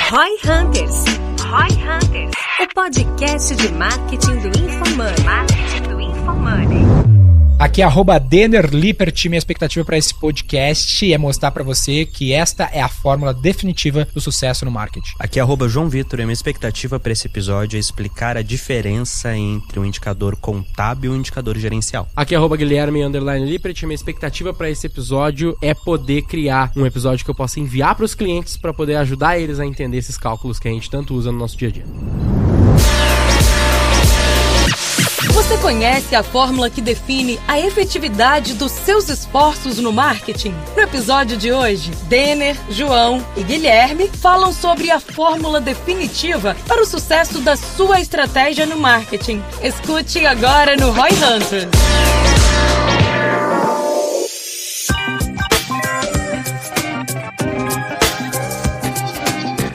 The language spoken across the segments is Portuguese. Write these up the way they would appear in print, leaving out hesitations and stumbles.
Roy Hunters. Roy Hunters. O podcast de marketing do InfoMoney. Aqui é @DenerLippert. Minha expectativa para esse podcast é mostrar para você que esta é a fórmula definitiva do sucesso no marketing. Aqui é João Vitor e a minha expectativa para esse episódio é explicar a diferença entre um indicador contábil e um indicador gerencial. Aqui é @Guilherme_Lippert. Minha expectativa para esse episódio é poder criar um episódio que eu possa enviar para os clientes para poder ajudar eles a entender esses cálculos que a gente tanto usa no nosso dia a dia. Você conhece a fórmula que define a efetividade dos seus esforços no marketing? No episódio de hoje, Denner, João e Guilherme falam sobre a fórmula definitiva para o sucesso da sua estratégia no marketing. Escute agora no Roy Hunters.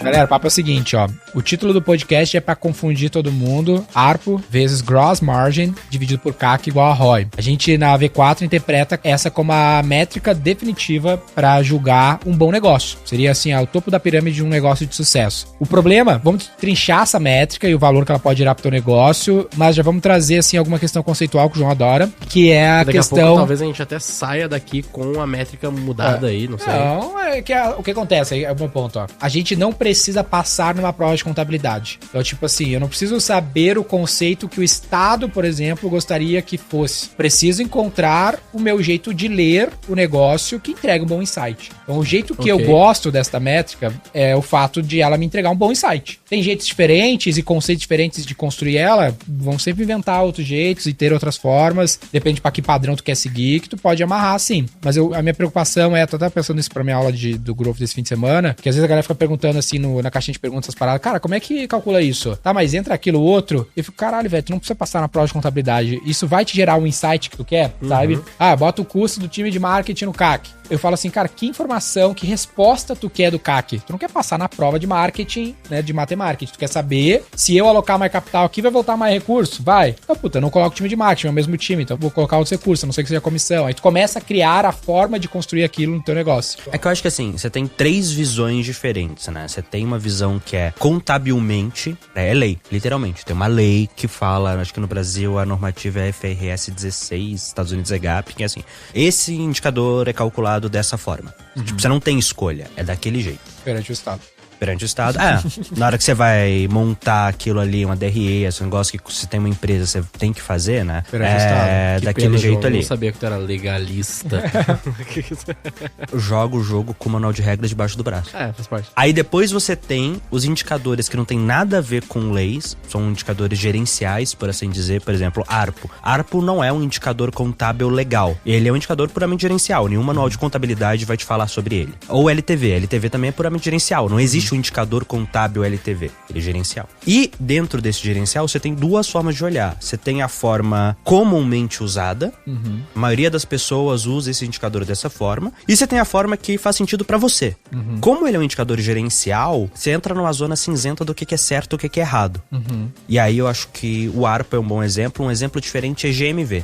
Galera, o papo é o seguinte, ó. O título do podcast é para confundir todo mundo. ARPU vezes Gross Margin dividido por CAC igual a ROI. A gente na V4 interpreta essa como a métrica definitiva para julgar um bom negócio. Seria assim, o topo da pirâmide de um negócio de sucesso. O problema, vamos trinchar essa métrica e o valor que ela pode gerar pro teu negócio, mas já vamos trazer assim alguma questão conceitual que o João adora, que é a Daqui questão... a pouco talvez a gente até saia daqui com a métrica mudada aí, não sei. Não, o que acontece, aí é o meu ponto, ó. A gente não precisa passar numa prova de contabilidade. Então, tipo assim, eu não preciso saber o conceito que o Estado, por exemplo, gostaria que fosse. Preciso encontrar o meu jeito de ler o negócio que entrega um bom insight. Então, o jeito que eu gosto desta métrica é o fato de ela me entregar um bom insight. Tem jeitos diferentes e conceitos diferentes de construir ela, vão sempre inventar outros jeitos e ter outras formas. Depende para que padrão tu quer seguir, que tu pode amarrar, sim. Mas a minha preocupação é, eu tava pensando nisso pra minha aula do Growth desse fim de semana, que às vezes a galera fica perguntando assim na caixinha de perguntas essas paradas, cara, como é que calcula isso? Tá, mas entra aquilo outro. Eu fico, caralho, velho, tu não precisa passar na prova de contabilidade. Isso vai te gerar um insight que tu quer, sabe? Bota o custo do time de marketing no CAC. Eu falo assim, cara, que informação, que resposta tu quer do CAC? Tu não quer passar na prova de marketing, né, de matemática. Tu quer saber se eu alocar mais capital aqui vai voltar mais recurso? Vai. Então, puta, eu não coloco time de marketing, é o mesmo time, então eu vou colocar outros recursos, a não sei que seja comissão. Aí tu começa a criar a forma de construir aquilo no teu negócio. É que eu acho que assim, você tem 3 visões diferentes, né? Você tem uma visão que é contabilmente, é lei, literalmente. Tem uma lei que fala, acho que no Brasil a normativa é FRS 16, Estados Unidos é GAP, que é assim, esse indicador é calculado dessa forma. Tipo, você não tem escolha, é daquele jeito. Perante o Estado. Perante o Estado. Na hora que você vai montar aquilo ali, uma DRE, esse negócio que você tem uma empresa, você tem que fazer, né? Perante o Estado. É daquele pena, jeito João, ali. Eu não sabia que tu era legalista. Joga o jogo com o manual de regras debaixo do braço. Faz parte. Aí depois você tem os indicadores que não tem nada a ver com leis, são indicadores gerenciais, por assim dizer, por exemplo, ARPU. ARPU não é um indicador contábil legal, ele é um indicador puramente gerencial, nenhum manual de contabilidade vai te falar sobre ele. Ou LTV também é puramente gerencial, não existe um indicador contábil LTV, ele é gerencial. E dentro desse gerencial você tem 2 formas de olhar, você tem a forma comumente usada, a maioria das pessoas usa esse indicador dessa forma, e você tem a forma que faz sentido pra você. Como ele é um indicador gerencial, você entra numa zona cinzenta do que é certo e o que é errado. E aí eu acho que o ARPA é um bom exemplo, um exemplo diferente é GMV.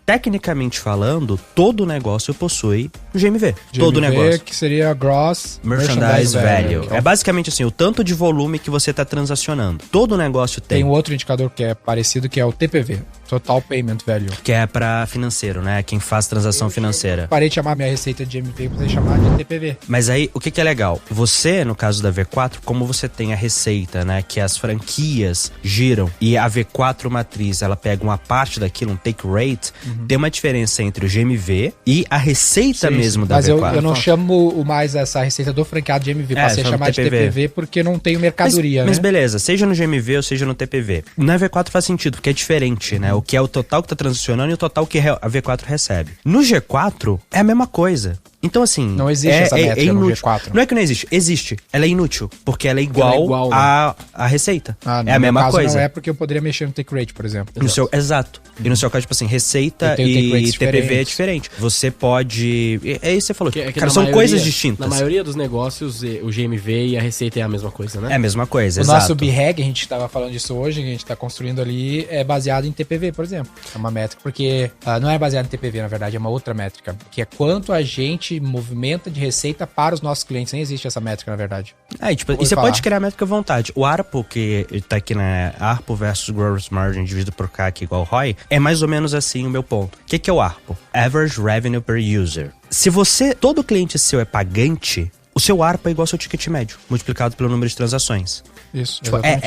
Tecnicamente falando, todo negócio possui GMV. Todo negócio. Que seria Gross Merchandise Value. Então, É basicamente assim, o tanto de volume que você tá transacionando. Todo negócio tem um outro indicador que é parecido, que é o TPV, Total Payment Value. Que é pra financeiro, né? Quem faz transação financeira. Parei de chamar minha receita de GMV pra você chamar de TPV. Mas aí, o que é legal? Você, no caso da V4, como você tem a receita, né? Que as franquias giram e a V4 matriz, ela pega uma parte daquilo, um take rate, tem uma diferença entre o GMV e a receita mesmo da V4. Mas eu não chamo mais essa receita do franqueado de GMV, passei a chamar de TPV porque não tenho mercadoria, mas beleza, seja no GMV ou seja no TPV. Na V4 faz sentido, porque é diferente, né? O que é o total que tá transacionando e o total que a V4 recebe. No G4, é a mesma coisa. Então, assim... Não existe essa métrica no G4. Não é que não existe. Existe. Ela é inútil. Porque ela é igual à receita. É a mesma coisa. Não é porque eu poderia mexer no take rate, por exemplo. Exato. E no seu caso, tipo assim, receita e TPV é diferente. Você pode... É isso que você falou. Cara, são coisas distintas. Na maioria dos negócios, o GMV e a receita é a mesma coisa, né? É a mesma coisa, exato. O nosso BREG, a gente estava falando disso hoje, que a gente está construindo ali, é baseado em TPV, por exemplo. É uma métrica, porque não é baseado em TPV, na verdade, é uma outra métrica, que é quanto a gente gente movimenta de receita para os nossos clientes. Nem existe essa métrica, na verdade. E você pode criar a métrica à vontade. O ARPU, que tá aqui, né? ARPU versus Gross Margin dividido por CAC igual ROI, é mais ou menos assim o meu ponto. O que é o ARPU? Average Revenue Per User. Se todo cliente seu é pagante, o seu ARPU é igual ao seu ticket médio, multiplicado pelo número de transações. Isso,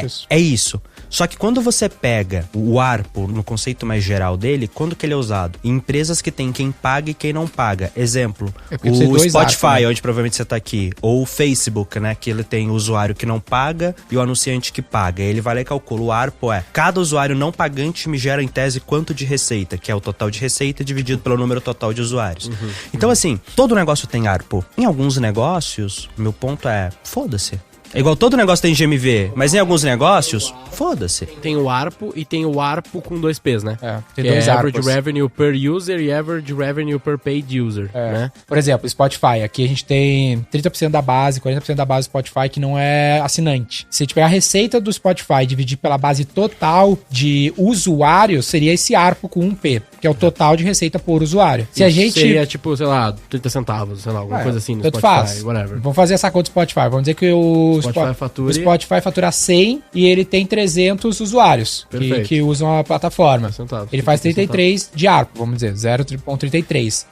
isso. É isso. Só que quando você pega o ARPU, no conceito mais geral dele, quando que ele é usado? Em empresas que tem quem paga e quem não paga. Exemplo, o Spotify, ARPU, né? Onde provavelmente você tá aqui. Ou o Facebook, né? Que ele tem o usuário que não paga e o anunciante que paga. Ele vai lá e calcula. O ARPU cada usuário não pagante me gera em tese quanto de receita, que é o total de receita dividido pelo número total de usuários. Então assim, todo negócio tem ARPU. Em alguns negócios, meu ponto é, foda-se. É igual todo negócio tem GMV, mas em alguns negócios, foda-se. Tem o ARPU e tem o ARPU com 2 P's, né? Tem dois Average Revenue Per User e Average Revenue Per Paid User, né? Por exemplo, Spotify. Aqui a gente tem 30% da base, 40% da base do Spotify que não é assinante. Se a gente pegar a receita do Spotify e dividir pela base total de usuários, seria esse ARPU com 1P, que é o total de receita por usuário. Se a gente... Seria tipo, sei lá, 30 centavos, sei lá, alguma coisa assim no tanto Spotify, faz. Whatever. Vamos fazer essa conta do Spotify. Vamos dizer que o Spotify fatura 100 e ele tem 300 usuários que usam a plataforma. Ele faz 33 de ARPU, vamos dizer, 0,33.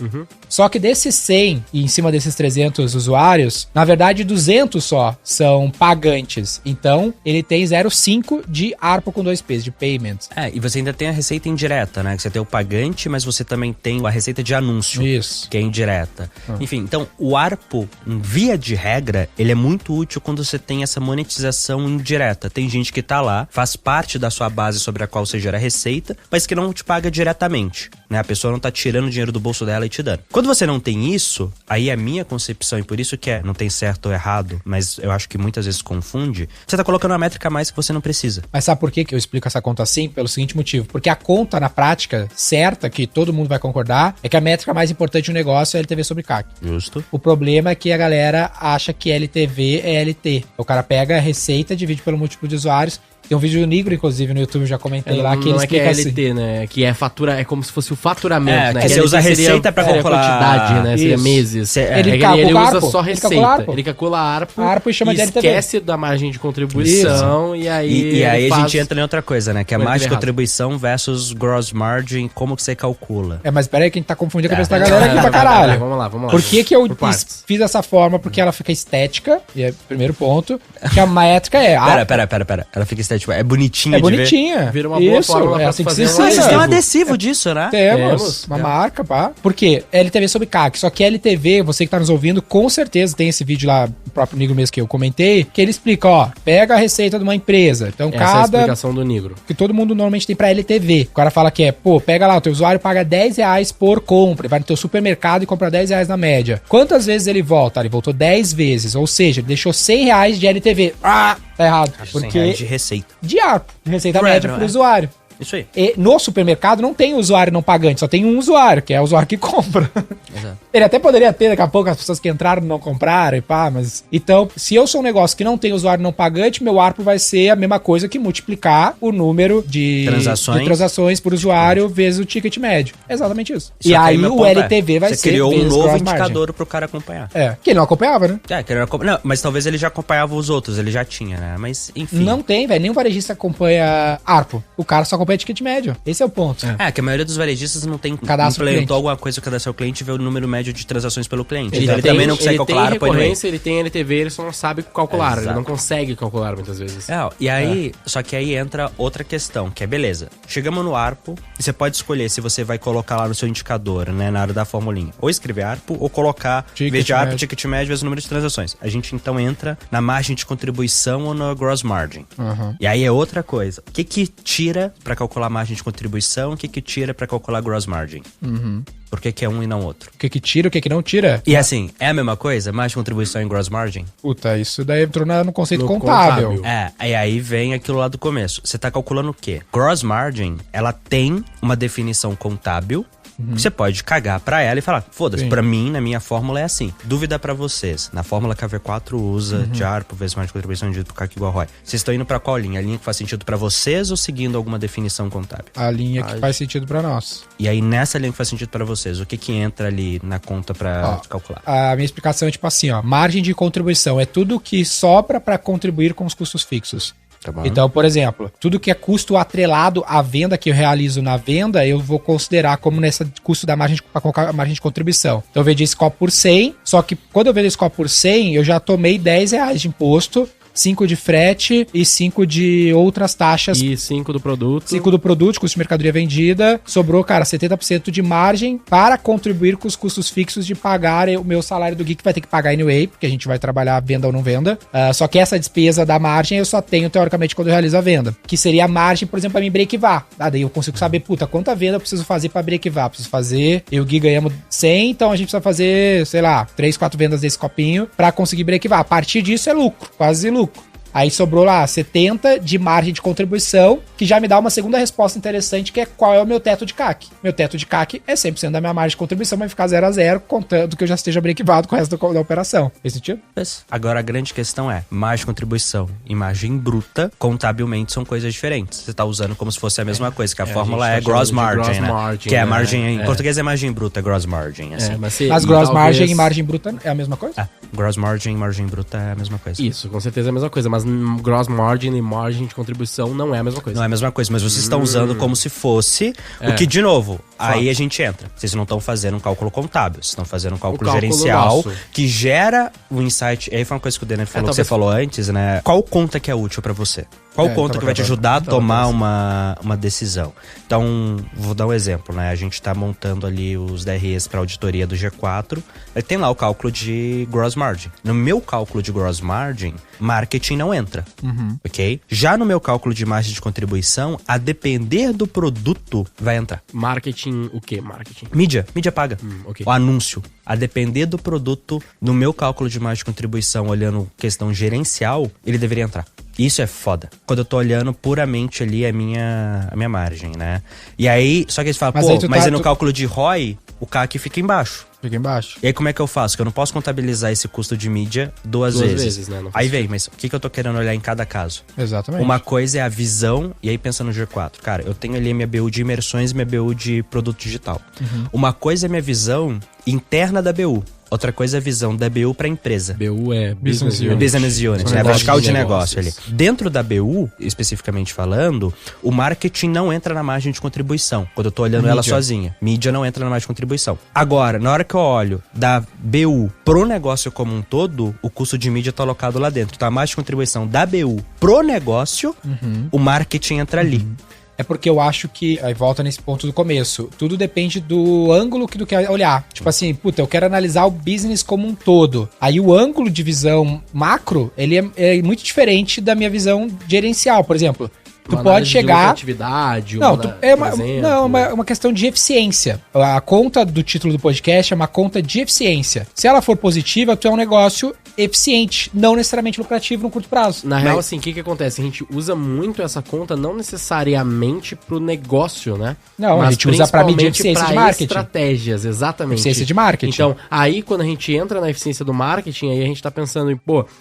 Só que desses 100 e em cima desses 300 usuários, na verdade 200 só são pagantes. Então, ele tem 0,5 de ARPU com 2 P's, de payments. E você ainda tem a receita indireta, né? Que você tem o pagante, mas você também tem a receita de anúncio. Isso. Que é indireta. Enfim, então, o ARPU, via de regra, ele é muito útil quando você tem essa monetização indireta. Tem gente que tá lá, faz parte da sua base sobre a qual você gera receita, mas que não te paga diretamente, né? A pessoa não tá tirando dinheiro do bolso dela e te dando. Quando você não tem isso, aí a minha concepção, e por isso que não tem certo ou errado, mas eu acho que muitas vezes confunde, você tá colocando uma métrica a mais que você não precisa. Mas sabe por que eu explico essa conta assim? Pelo seguinte motivo. Porque a conta, na prática, certa, que todo mundo vai concordar, é que a métrica mais importante do negócio é LTV sobre CAC. Justo. O problema é que a galera acha que LTV é LT. O cara pega a receita, divide pelo múltiplo de usuários. Tem um vídeo do Nigro, inclusive, no YouTube, eu já comentei lá, que ele explica assim. Não é que é LT, né? Que é fatura, é como se fosse o faturamento, né? Que você usa a receita pra calcular quantidade, né? Seria meses. Ele usa só receita. Ele calcula a ARPU e chama de LTV. Esquece da margem de contribuição e aí... E aí a gente entra em outra coisa, né? Que é a margem de contribuição versus gross margin, como que você calcula. Mas peraí que a gente tá confundindo a cabeça da galera aqui pra caralho. Vamos lá. Por que eu fiz dessa forma? Porque ela fica estética, e é o primeiro ponto, que a métrica é... Pera. Ela fica estética, é bonitinha. É bonitinha. Vira uma boa fórmula pra assim fazer. Vocês têm um adesivo disso, né? Temos uma marca, pá. Por quê? LTV sobre CAC. Só que LTV, você que tá nos ouvindo, com certeza tem esse vídeo lá, o próprio Nigro mesmo que eu comentei, que ele explica, pega a receita de uma empresa. Então, essa é a explicação do Nigro. Que todo mundo normalmente tem pra LTV. O cara fala que pega lá, o teu usuário paga R$10 por compra. Ele vai no teu supermercado e compra R$10 na média. Quantas vezes ele volta? Ele voltou 10 vezes. Ou seja, ele deixou R$100 de LTV. Tá errado. Porque R$100 de receita. De ARPU, receita média pro usuário. Isso aí. E no supermercado não tem usuário não pagante, só tem um usuário, que é o usuário que compra. Exato. Ele até poderia ter, daqui a pouco, as pessoas que entraram não compraram e pá, mas... Então, se eu sou um negócio que não tem usuário não pagante, meu ARPU vai ser a mesma coisa que multiplicar o número de transações por usuário vezes o ticket médio. É exatamente isso. Só e aí o LTV vai ser... Você criou um novo indicador pro cara acompanhar. Que ele não acompanhava, né? Que ele não acompanhava. Não, mas talvez ele já acompanhava os outros, ele já tinha, né? Mas, enfim. Não tem, velho. Nenhum varejista acompanha ARPU. O cara só acompanha ticket médio. Esse é o ponto. Que a maioria dos varejistas não tem implementou alguma coisa no cadastro do cliente e vê o número médio de transações pelo cliente. Então ele também não consegue calcular. Ele tem LTV, ele só não sabe calcular. Ele não consegue calcular muitas vezes. E aí, só que aí entra outra questão, que é beleza. Chegamos no ARPU e você pode escolher se você vai colocar lá no seu indicador, né, na área da formulinha. Ou escrever ARPU ou colocar, em vez de ARPU, ticket médio vezes o número de transações. A gente então entra na margem de contribuição ou no gross margin. E aí é outra coisa. O que tira pra calcular a margem de contribuição? O que tira pra calcular gross margin? Por que é um e não outro? O que tira, o que não tira? E assim, é a mesma coisa? Mais contribuição em gross margin? Puta, isso daí entrou no conceito contábil. E aí vem aquilo lá do começo. Você tá calculando o quê? Gross margin, ela tem uma definição contábil Você pode cagar pra ela e falar, foda-se, Sim. pra mim, na minha fórmula é assim. Dúvida pra vocês, na fórmula que a V4 usa, de ARPU, vezes mais de contribuição de pro CAC igual a ROI, vocês estão indo pra qual linha? A linha que faz sentido pra vocês ou seguindo alguma definição contábil? A linha que faz sentido pra nós. E aí, nessa linha que faz sentido pra vocês, o que entra ali na conta pra calcular? A minha explicação é tipo assim, ó. Margem de contribuição é tudo que sobra pra contribuir com os custos fixos. Tá bom? Então, por exemplo, tudo que é custo atrelado à venda que eu realizo na venda, eu vou considerar como nesse custo da margem, para colocar a margem de contribuição. Então, eu vendi esse copo por 100, só que quando eu vendo esse copo por 100, eu já tomei R$10 de imposto, 5 de frete e 5 de outras taxas. E 5 do produto. 5 do produto, custo de mercadoria vendida. Sobrou, cara, 70% de margem para contribuir com os custos fixos de pagar o meu salário do Geek, vai ter que pagar anyway, porque a gente vai trabalhar venda ou não venda. Só que essa despesa da margem eu só tenho, teoricamente, quando eu realizo a venda. Que seria a margem, por exemplo, para mim breakivar. Daí eu consigo saber, puta, quanta venda eu preciso fazer para breakivar? Preciso fazer, eu e o Gui ganhamos 100, então a gente precisa fazer, sei lá, 3, 4 vendas desse copinho para conseguir breakivar. A partir disso é lucro, quase lucro. Aí sobrou lá 70 de margem de contribuição, que já me dá uma segunda resposta interessante, que é qual é o meu teto de CAC. Meu teto de CAC é 100% da minha margem de contribuição, vai ficar 0 a 0, contando que eu já esteja breakivado com o resto da operação. Fez sentido? Agora a grande questão é, margem de contribuição e margem bruta, contabilmente são coisas diferentes. Você tá usando como se fosse a mesma coisa, que a fórmula é gross margin, né? Que é a margem, em português é margem bruta, é gross margin, assim. Mas gross margin e margem bruta é a mesma coisa? Gross margin e margem bruta é a mesma coisa. Isso, com certeza é a mesma coisa, mas gross margin e margem de contribuição não é a mesma coisa. Não é a mesma coisa, mas vocês estão usando como se fosse o que, de novo, aí a gente entra. Vocês não estão fazendo um cálculo contábil, vocês estão fazendo um cálculo gerencial nosso, que gera o insight. E aí foi uma coisa que o Denner falou, que você falou antes, né? Qual conta que é útil pra você? Qual conta que vai te ajudar a tomar uma decisão? Então, vou dar um exemplo, né? A gente tá montando ali os DREs para auditoria do G4. Aí tem lá o cálculo de gross margin. No meu cálculo de gross margin, marketing não entra, ok? Já no meu cálculo de margem de contribuição, a depender do produto, vai entrar. Marketing, o quê? Marketing? Mídia paga. Ok. O anúncio. A depender do produto, no meu cálculo de margem de contribuição, olhando questão gerencial, ele deveria entrar. Isso é foda. Quando eu tô olhando puramente ali a minha margem, né? E aí, só que eles falam, mas aí no cálculo de ROI, o CAC fica embaixo. Fica embaixo. E aí como é que eu faço? Que eu não posso contabilizar esse custo de mídia duas vezes. Né? Aí vem, mas o que eu tô querendo olhar em cada caso? Exatamente. Uma coisa é a visão, e aí pensa no G4. Cara, eu tenho ali minha BU de imersões e minha BU de produto digital. Uma coisa é minha visão interna da BU. Outra coisa é a visão da BU para a empresa. BU é Business Unit. Business Unit, né? Vertical de negócio ali. Dentro da BU, especificamente falando, o marketing não entra na margem de contribuição. Quando eu tô olhando ela sozinha. Mídia não entra na margem de contribuição. Agora, na hora que eu olho da BU pro negócio como um todo, o custo de mídia tá alocado lá dentro. Então, a margem de contribuição da BU pro negócio, o marketing entra ali. É porque eu acho que, aí volta nesse ponto do começo, tudo depende do ângulo que tu quer olhar. Tipo assim, puta, eu quero analisar o business como um todo. Aí o ângulo de visão macro, ele é muito diferente da minha visão gerencial, por exemplo. Tu pode chegar... atividade, é uma questão de eficiência. A conta do título do podcast é uma conta de eficiência. Se ela for positiva, tu é um negócio eficiente, não necessariamente lucrativo no curto prazo. Na real, assim, o que acontece? A gente usa muito essa conta não necessariamente pro negócio, né? Não, mas a gente usa pra medir eficiência de marketing. Estratégias, exatamente. Eficiência de marketing. Então, aí quando a gente entra na eficiência do marketing, aí a gente tá pensando em,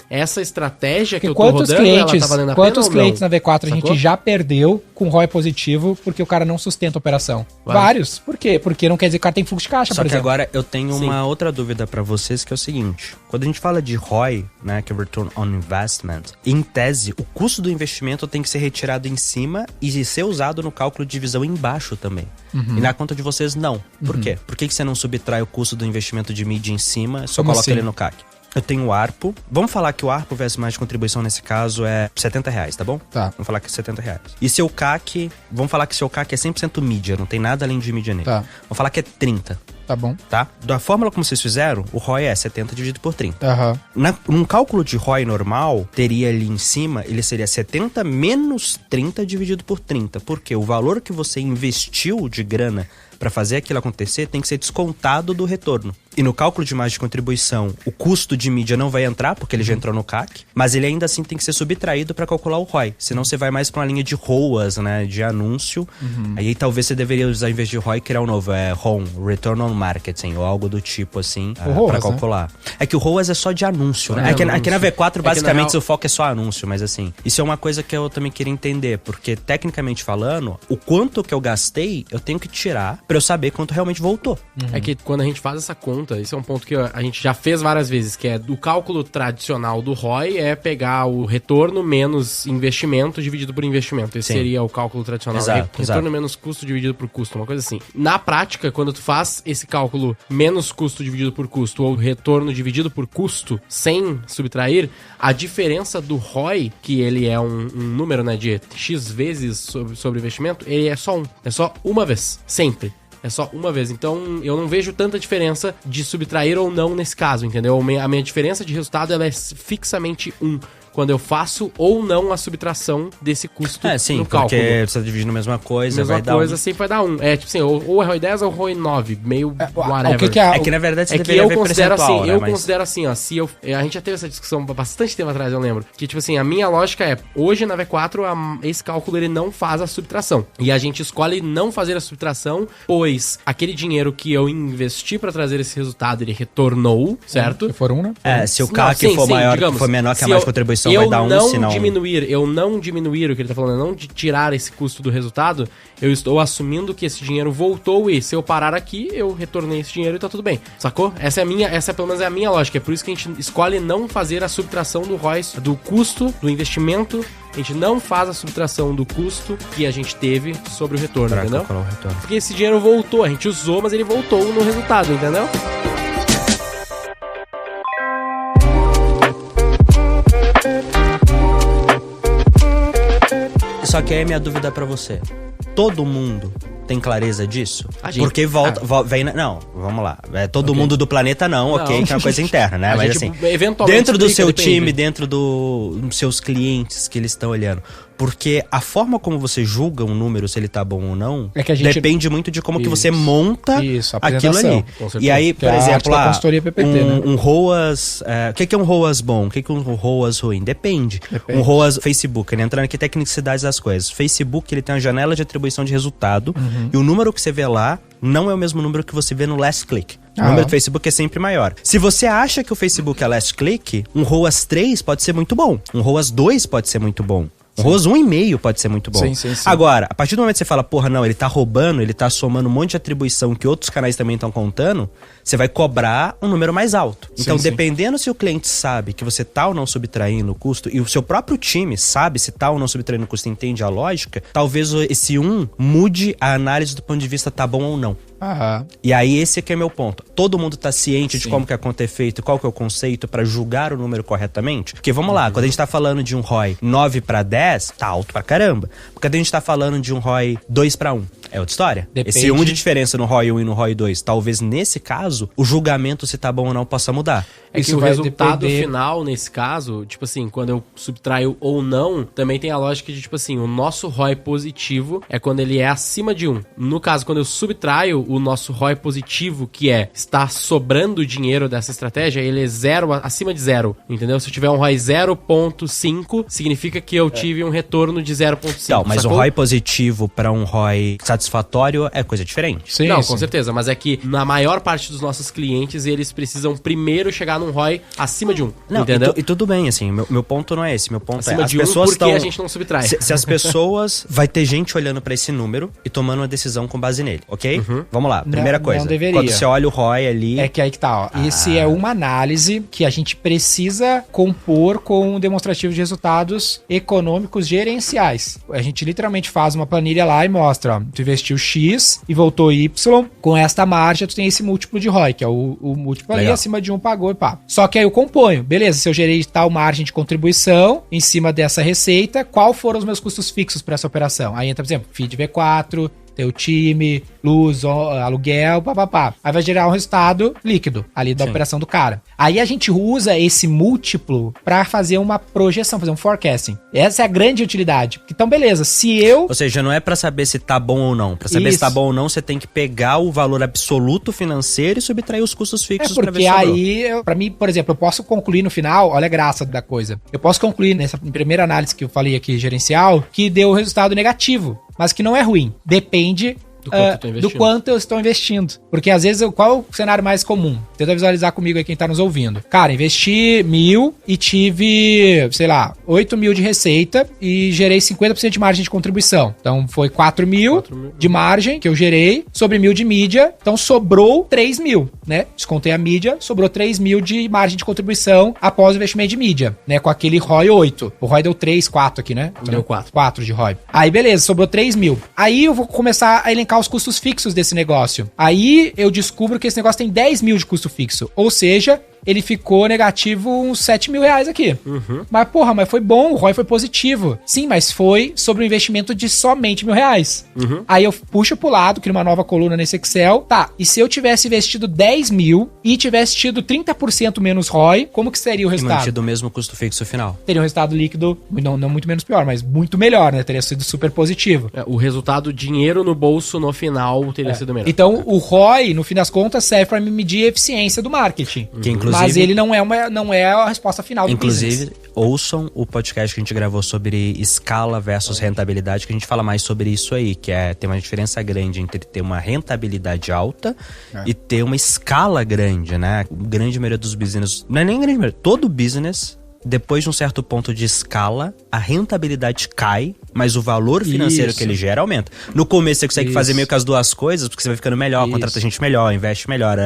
essa estratégia que eu tô rodando, ela tá valendo a pena quantos clientes na V4 a gente já perdeu com ROI positivo porque o cara não sustenta a operação? Vários. Por quê? Porque não quer dizer que o cara tem fluxo de caixa, Só por que exemplo. agora eu tenho uma outra dúvida pra vocês, que é o seguinte. Quando a gente fala de ROI, né, que é Return on Investment, em tese, o custo do investimento tem que ser retirado em cima e ser usado no cálculo de divisão embaixo também. E na conta de vocês, não. Por quê? Por que você não subtrai o custo do investimento de mídia em cima e só coloca ele no CAC? Eu tenho o ARPU. Vamos falar que o ARPU versus mais de contribuição nesse caso é R$70, tá bom? Tá. Vamos falar que é R$70. E seu CAC, vamos falar que seu CAC é 100% mídia, não tem nada além de mídia nele. Tá. Vamos falar que é 30. Tá bom. Tá? Da fórmula como vocês fizeram, o ROI é 70 dividido por 30. Aham. Num cálculo de ROI normal, teria ali em cima, ele seria 70 menos 30 dividido por 30. Porque o valor que você investiu de grana para fazer aquilo acontecer tem que ser descontado do retorno. E no cálculo de margem de contribuição, o custo de mídia não vai entrar, porque ele já entrou no CAC, mas ele ainda assim tem que ser subtraído para calcular o ROI. Senão você vai mais para uma linha de ROAS, né, de anúncio. Aí talvez você deveria usar, em vez de ROI, criar um novo, ROM, Return on Marketing, ou algo do tipo assim, para calcular. Né? É que o ROAS é só de anúncio, né? Aqui na V4, basicamente, o foco é só anúncio, mas assim, isso é uma coisa que eu também queria entender, porque tecnicamente falando, o quanto que eu gastei, eu tenho que tirar para eu saber quanto realmente voltou. É que quando a gente faz essa conta, esse é um ponto que a gente já fez várias vezes, que é do cálculo tradicional do ROI, é pegar o retorno menos investimento dividido por investimento. Esse seria o cálculo tradicional. Retorno menos custo dividido por custo, uma coisa assim. Na prática, quando tu faz esse cálculo menos custo dividido por custo ou retorno dividido por custo, sem subtrair, a diferença do ROI, que ele é um número, né, de X vezes sobre investimento, ele é só uma vez, sempre. É só uma vez. Então, eu não vejo tanta diferença de subtrair ou não nesse caso, entendeu? A minha diferença de resultado, ela é fixamente 1. Quando eu faço ou não a subtração desse custo no cálculo. Porque você tá dividindo a mesma coisa, vai dar sempre vai dar 1. É tipo assim, ou é ROI 10 ou ROI 9, meio whatever. É que na verdade você deveria ver percentual, eu considero assim, ó, se a gente já teve essa discussão bastante tempo atrás, eu lembro, que tipo assim, a minha lógica é, hoje na V4, esse cálculo ele não faz a subtração. E a gente escolhe não fazer a subtração, pois aquele dinheiro que eu investi pra trazer esse resultado, ele retornou, certo? Se for 1, né? Se o CAC for maior, digamos, for menor que a mais contribuição, vai dar eu não diminuir o que ele tá falando, não de tirar esse custo do resultado, eu estou assumindo que esse dinheiro voltou e se eu parar aqui, eu retornei esse dinheiro e tá tudo bem. Sacou? Essa pelo menos é a minha lógica. É por isso que a gente escolhe não fazer a subtração do ROI, do custo, do investimento. A gente não faz a subtração do custo que a gente teve sobre o retorno, entendeu? Porque esse dinheiro voltou, a gente usou, mas ele voltou no resultado, entendeu? Só que aí a minha dúvida pra você. Todo mundo tem clareza disso? Porque vem... Não, vamos lá. Todo mundo do planeta não, ok, que é uma coisa interna, né? Mas assim, dentro do seu time, dentro dos seus clientes que eles estão olhando. Porque a forma como você julga um número, se ele tá bom ou não, depende muito de como que você monta aquilo ali. E aí, por exemplo, um ROAS... O que é um ROAS bom? O que é um ROAS ruim? Depende. Um ROAS Facebook, ele entrando aqui tecnicidades das coisas. Facebook, ele tem uma janela de atribuição de resultado e o número que você vê lá não é o mesmo número que você vê no last click. O número do Facebook é sempre maior. Se você acha que o Facebook é last click, um ROAS 3 pode ser muito bom. Um ROAS 2 pode ser muito bom. Um ROAS 1,5 pode ser muito bom. Sim. Agora, a partir do momento que você fala, porra, não, ele tá roubando, ele tá somando um monte de atribuição que outros canais também estão contando, você vai cobrar um número mais alto. Então, dependendo se o cliente sabe que você tá ou não subtraindo o custo, e o seu próprio time sabe se tá ou não subtraindo o custo e entende a lógica, talvez esse mude a análise do ponto de vista tá bom ou não. E aí esse aqui é meu ponto. Todo mundo tá ciente de como que a conta é feita, qual que é o conceito pra julgar o número corretamente? Porque vamos lá, quando a gente tá falando de um ROI 9 para 10, tá alto pra caramba. Porque quando a gente tá falando de um ROI 2 para 1, é outra história. Depende. Esse 1 de diferença no ROI 1 e no ROI 2, talvez nesse caso, o julgamento se tá bom ou não possa mudar. É que o resultado final, nesse caso, tipo assim, quando eu subtraio ou não, também tem a lógica de, tipo assim, o nosso ROI positivo é quando ele é acima de 1. No caso, quando eu subtraio o nosso ROI positivo, que está sobrando dinheiro dessa estratégia, ele é acima de 0, entendeu? Se eu tiver um ROI 0.5, significa que eu tive um retorno de 0.5. Não, mas sacou? O ROI positivo para um ROI satisfatório é coisa diferente. Sim, com certeza, mas é que na maior parte dos nossos clientes, eles precisam primeiro chegar num ROI acima de 1, entendeu? E tudo bem, assim, meu ponto não é esse, meu ponto acima é as de pessoas porque a gente não subtrai. Se as pessoas, vai ter gente olhando para esse número e tomando uma decisão com base nele, ok? Vamos lá, primeira coisa. Não deveria. Quando você olha o ROI ali... É que aí que tá, ó. Esse é uma análise que a gente precisa compor com um demonstrativo de resultados econômicos gerenciais. A gente literalmente faz uma planilha lá e mostra, ó, tu investiu X e voltou Y, com esta margem tu tem esse múltiplo de ROI, que é o múltiplo ali, acima de 1 pagou e pá. Só que aí eu componho, beleza, se eu gerei tal margem de contribuição em cima dessa receita, qual foram os meus custos fixos para essa operação? Aí entra, por exemplo, feed V4, tem o time, luz, aluguel, papapá. Aí vai gerar um resultado líquido ali da operação do cara. Aí a gente usa esse múltiplo pra fazer uma projeção, fazer um forecasting. Essa é a grande utilidade. Então, beleza, se eu... Ou seja, não é pra saber se tá bom ou não. Pra saber se tá bom ou não, você tem que pegar o valor absoluto financeiro e subtrair os custos fixos pra ver se sobrou. Porque aí, pra mim, por exemplo, eu posso concluir no final, olha a graça da coisa. Eu posso concluir nessa primeira análise que eu falei aqui, gerencial, que deu resultado negativo, mas que não é ruim. Depende do quanto eu estou investindo. Porque às vezes, qual é o cenário mais comum? Tenta visualizar comigo aí quem tá nos ouvindo. Cara, investi 1.000 e tive, sei lá, 8.000 de receita e gerei 50% de margem de contribuição. Então foi 4.000 de margem que eu gerei sobre 1.000 de mídia. Então sobrou 3.000, né? Descontei a mídia, sobrou 3.000 de margem de contribuição após o investimento de mídia, né? Com aquele ROI 8. O ROI deu 3, 4 aqui, né? Deu 4. 4 de ROI. Aí beleza, sobrou 3.000. Aí eu vou começar a elencar os custos fixos desse negócio. Aí eu descubro que esse negócio tem 10.000 de custo fixo. Ou seja, ele ficou negativo uns 7.000 reais aqui. Mas, porra, mas foi bom, o ROI foi positivo. Sim, mas foi sobre um investimento de somente R$1.000. Aí eu puxo pro lado, crio uma nova coluna nesse Excel. Tá, e se eu tivesse investido 10.000 e tivesse tido 30% menos ROI, como que seria o resultado? E mantido o mesmo custo fixo final. Teria um resultado líquido, não muito menos pior, mas muito melhor, né? Teria sido super positivo. O resultado, dinheiro no bolso, no final, teria sido melhor. Então, o ROI, no fim das contas, serve pra me medir a eficiência do marketing. Que, inclusive, mas ele não é a resposta final do business. Inclusive, ouçam o podcast que a gente gravou sobre escala versus rentabilidade, que a gente fala mais sobre isso aí, que tem uma diferença grande entre ter uma rentabilidade alta e ter uma escala grande, né? A grande maioria dos business, não é nem grande maioria, todo business, depois de um certo ponto de escala, a rentabilidade cai, mas o valor financeiro que ele gera aumenta. No começo você consegue fazer meio que as duas coisas, porque você vai ficando melhor, contrata gente melhor, investe melhor.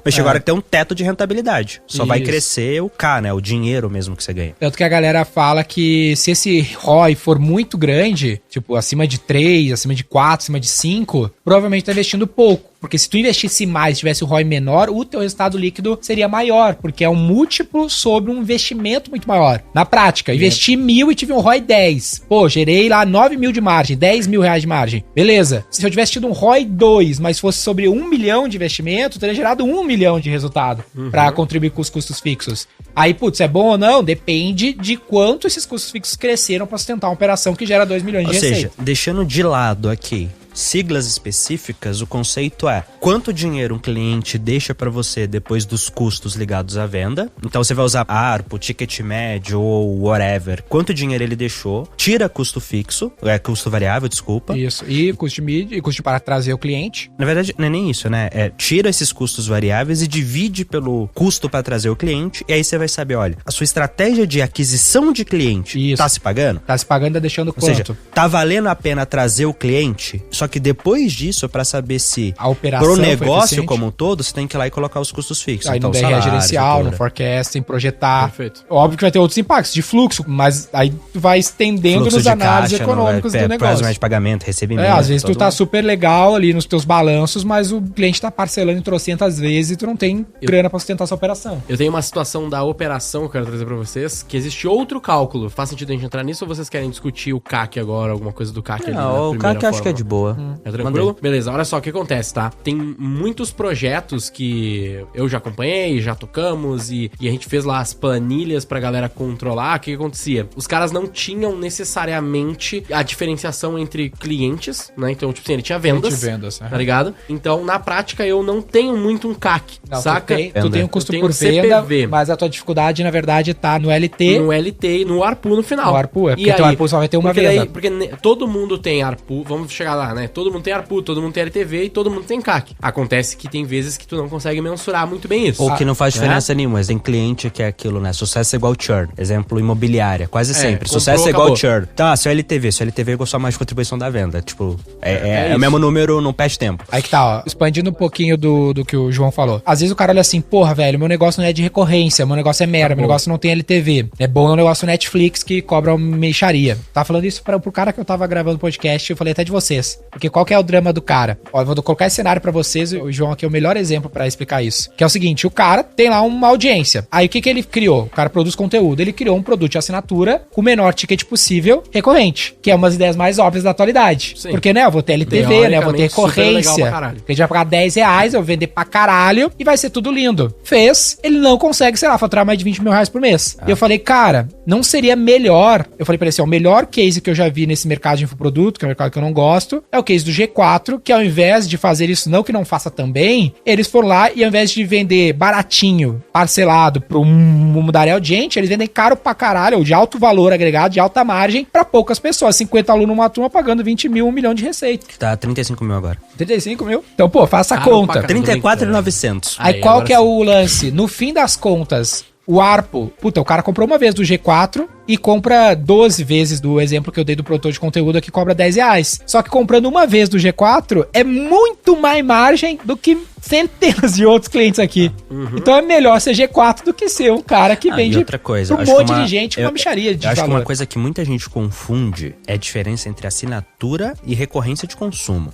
Mas chega a hora que tem um teto de rentabilidade. Só vai crescer o K, né? O dinheiro mesmo que você ganha. Tanto que a galera fala que se esse ROI for muito grande, tipo, acima de 3, acima de 4, acima de 5, provavelmente tá investindo pouco. Porque se tu investisse mais, tivesse o ROI menor, o teu resultado líquido seria maior, porque é um múltiplo sobre um investimento muito maior. Na prática, investi 1.000 e tive um ROI 10. Pô, gerei lá 9.000 de margem, 10.000 reais de margem. Beleza. Se eu tivesse tido um ROI 2, mas fosse sobre 1 milhão de investimento, teria gerado 1 milhão de resultado para contribuir com os custos fixos. Aí, putz, é bom ou não? Depende de quanto esses custos fixos cresceram para sustentar uma operação que gera 2 milhões de receita. Ou seja, deixando de lado aqui siglas específicas, o conceito é quanto dinheiro um cliente deixa para você depois dos custos ligados à venda. Então você vai usar ARPU, ticket médio ou whatever. Quanto dinheiro ele deixou, tira custo fixo, custo variável, desculpa. Isso, e custo de mídia, e custo para trazer o cliente. Na verdade, não é nem isso, né? Tira esses custos variáveis e divide pelo custo para trazer o cliente, e aí você vai saber, olha, a sua estratégia de aquisição de cliente tá se pagando? Tá se pagando, tá deixando quanto? Ou seja, tá valendo a pena trazer o cliente, só que depois disso, para saber se a operação pro negócio como um todo, você tem que ir lá e colocar os custos fixos. Aí então, no DRE gerencial, no forecasting, projetar. Perfeito. Óbvio que vai ter outros impactos de fluxo, mas aí tu vai estendendo fluxo nos análises econômicos do negócio. Prazo de pagamento, recebimento. Às vezes tu tá super legal ali nos teus balanços, mas o cliente tá parcelando em trocentas vezes e tu não tem grana pra sustentar essa operação. Eu tenho uma situação da operação que eu quero trazer pra vocês, que existe outro cálculo. Faz sentido a gente entrar nisso ou vocês querem discutir o CAC agora, alguma coisa do CAC ali? Não, o CAC eu acho que é de boa. É tranquilo? Beleza, olha só o que acontece, tá? Tem muitos projetos que eu já acompanhei, já tocamos e a gente fez lá as planilhas pra galera controlar. O que acontecia? Os caras não tinham necessariamente a diferenciação entre clientes, né? Então, tipo assim, ele tinha vendas, tá ligado? Então, na prática, eu não tenho muito um CAC, não, saca? Tu tem um custo por venda, mas a tua dificuldade, na verdade, tá no LT. No LT e no ARPU no final. No ARPU, porque teu ARPU só vai ter uma venda. Porque todo mundo tem ARPU, vamos chegar lá, né? Todo mundo tem ARPU, todo mundo tem LTV e todo mundo tem CAC. Acontece que tem vezes que tu não consegue mensurar muito bem isso. Ou que não faz diferença nenhuma. Tem cliente que é aquilo, né? Sucesso é igual churn. Exemplo, imobiliária. Quase sempre. Sucesso é igual churn. Então, seu LTV é igual só mais contribuição da venda. Tipo, é o mesmo número, não perde tempo. Aí que tá, ó. Expandindo um pouquinho do que o João falou. Às vezes o cara olha assim, porra, velho, meu negócio não é de recorrência, meu negócio é mera, meu negócio não tem LTV. É bom, é um negócio Netflix que cobra uma meixaria. Tava falando isso pro cara que eu tava gravando o podcast, eu falei até de vocês. Porque qual que é o drama do cara? Ó, eu vou colocar esse cenário pra vocês, o João aqui é o melhor exemplo pra explicar isso. Que é o seguinte, o cara tem lá uma audiência. Aí o que ele criou? O cara produz conteúdo. Ele criou um produto de assinatura com o menor ticket possível, recorrente. Que é umas ideias mais óbvias da atualidade. Sim. Porque, né, eu vou ter LTV, né, eu vou ter recorrência. Porque a gente vai pagar R$10, eu vou vender pra caralho e vai ser tudo lindo. Fez, ele não consegue, sei lá, faturar mais de 20 mil reais por mês. E eu falei, cara, não seria melhor... Eu falei pra ele assim, ó, o melhor case que eu já vi nesse mercado de infoproduto, que é um mercado que eu não gosto, é o case do G4, que ao invés de fazer isso, não que não faça também, eles foram lá e ao invés de vender baratinho, parcelado pro mundaréu de gente, eles vendem caro pra caralho, ou de alto valor agregado, de alta margem, pra poucas pessoas. 50 alunos numa turma pagando 20 mil, 1 milhão de receita. Tá 35 mil agora. 35 mil? Então, pô, faça a Caro conta. pra 34.900. Aí qual que é o lance? No fim das contas, o Arpo, puta, o cara comprou uma vez do G4 e compra 12 vezes do exemplo que eu dei do produtor de conteúdo que cobra R$10. Só que comprando uma vez do G4 é muito mais margem do que centenas de outros clientes aqui. Então é melhor ser G4 do que ser um cara que vende e outra coisa, um monte de gente com uma micharia de eu acho que valor. uma coisa que muita gente confunde é a diferença entre assinatura e recorrência de consumo.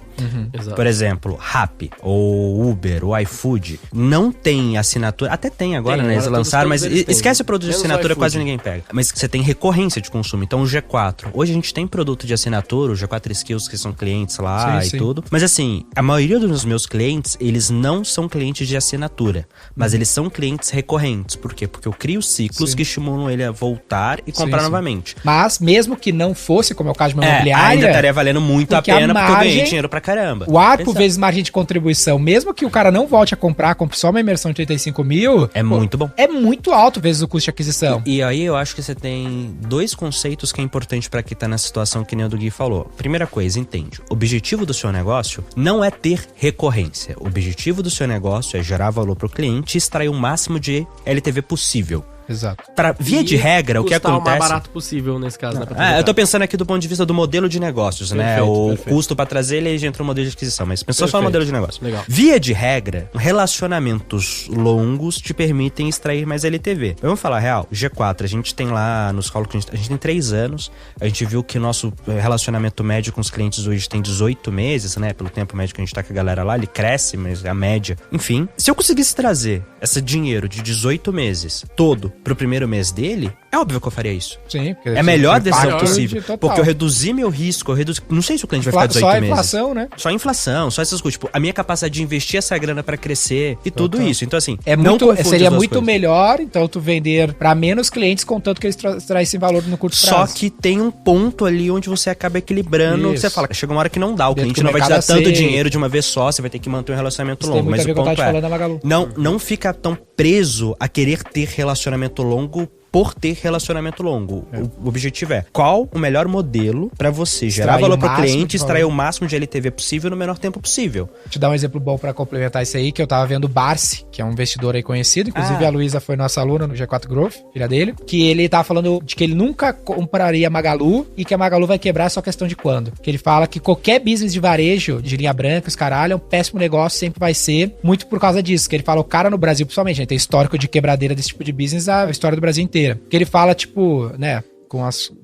Exato. Por exemplo, Rappi, ou Uber, ou iFood, não tem assinatura, até tem agora, Tem, né? Eles agora lançaram, mas todos eles têm. esquece o produto de Menos o assinatura, iFood. quase ninguém pega. Mas você tem recorrência de consumo, então o G4. Hoje a gente tem produto de assinatura, o G4 Skills, que são clientes lá Sim, e sim. tudo. Mas assim, a maioria dos meus clientes, eles não são clientes de assinatura, mas eles são clientes recorrentes. Por quê? Porque eu crio ciclos Sim. que estimulam ele a voltar e comprar sim. novamente. Mas mesmo que não fosse, como é o caso de uma imobiliária, ainda estaria valendo muito a porque a pena, porque eu ganhei margem- dinheiro pra caramba. o Arpo Exato. vezes margem de contribuição, mesmo que o cara não volte a comprar, compre só uma imersão de 35 mil, É muito bom. é muito alto vezes o custo de aquisição. E aí eu acho que você tem dois conceitos que é importante pra quem tá nessa situação que nem o do Gui falou. Primeira coisa, entende. O objetivo do seu negócio não é ter recorrência. O objetivo do seu negócio é gerar valor pro cliente e extrair o máximo de LTV possível. Exato. Via de regra, o que custar acontece... o mais barato possível nesse caso, né? pra eu tô ter pensando aqui do ponto de vista do modelo de negócios, né? Perfeito, O perfeito. custo pra trazer ele, aí já entra o modelo de aquisição, mas pensou só no Perfeito. modelo de negócio. Legal. Via de regra, relacionamentos longos te permitem extrair mais LTV. Vamos falar a real, G4, a gente tem lá nos cálculos, a gente tem 3 anos, a gente viu que o nosso relacionamento médio com os clientes hoje tem 18 meses, né? Pelo tempo médio que a gente tá com a galera lá, ele cresce, mas a média... Enfim, se eu conseguisse trazer esse dinheiro de 18 meses todo pro primeiro mês dele, é óbvio que eu faria isso. Sim. porque É a melhor você decisão paga possível. total. Porque eu reduzi meu risco, não sei se o cliente vai ficar 18 Só a meses. inflação, né? Só a inflação, só essas coisas. Tipo, a minha capacidade de investir essa grana pra crescer e tudo isso. Então, assim, É não muito, confunde seria as duas muito coisas. melhor, então, tu vender pra menos clientes, contanto que eles trazem valor no curto Só prazo. que tem um ponto ali onde você acaba equilibrando. Isso. Você fala, chega uma hora que não dá. O Dentro cliente do não vai te mercado dar tanto aceita. dinheiro de uma vez só. Você vai ter que manter um relacionamento Isso tem longo. muito Mas a ver o com o que eu ponto tava te é, falando da Magalu. não fica tão preso a querer ter relacionamento longo por ter relacionamento longo. O objetivo é qual o melhor modelo pra você gerar Extrair valor o pro máximo cliente, de extrair valor. o máximo de LTV possível no menor tempo possível. Vou te dar um exemplo bom pra complementar isso aí, que eu tava vendo o Barsi, que é um investidor aí conhecido, inclusive a Luísa foi nossa aluna no G4 Growth, filha dele, que ele tava falando de que ele nunca compraria Magalu e que a Magalu vai quebrar, só questão de quando. Que ele fala que qualquer business de varejo, de linha branca, os caralho, é um péssimo negócio, sempre vai ser, muito por causa disso. Que ele fala, o cara no Brasil, principalmente, né, tem histórico de quebradeira desse tipo de business, a história do Brasil inteira. Que ele fala, tipo, né,